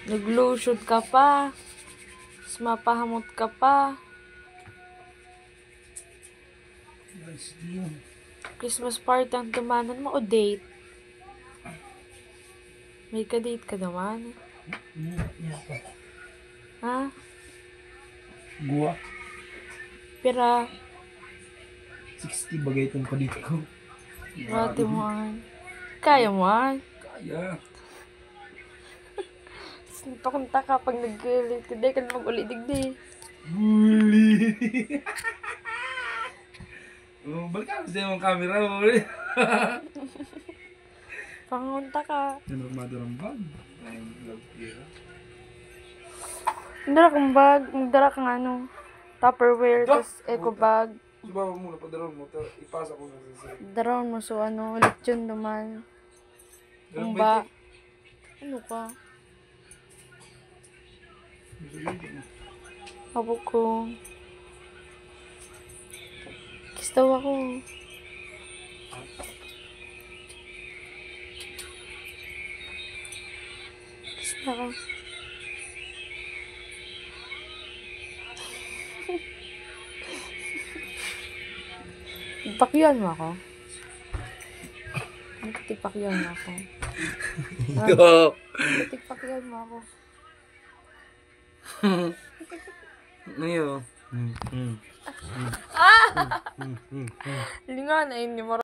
Nag-lotion ka pa. Mas mapahamot ka pa. Christmas party ang tumanan mo o date? May ka-date ka naman. Ha? Gua. Pira. 60 bagay itong kadit ko. Mati mo an. Kaya mo an. Kaya. Pakunta ka pag nag-relate ka. Di ka na mag-uli digdi. Huli. Oh, balik ka sa yung camera mo. Pangunta ka. Ano madarang bag? Ay, love you. Magdara kang bag. Magdara kang ano. Tupperware. Tapos eco bag. Subawa mo muna, padaron mo. Ipasa ko na sa sa'yo. Daron mo so ano. Lechon naman. Kumba. Ano ka? Habok ko. Kiss daw ako. Kiss na ako. Pakyan mo ako. Tikpakyan mo ako. Tikpakyan mo ako. Ano yun? Linga na yun.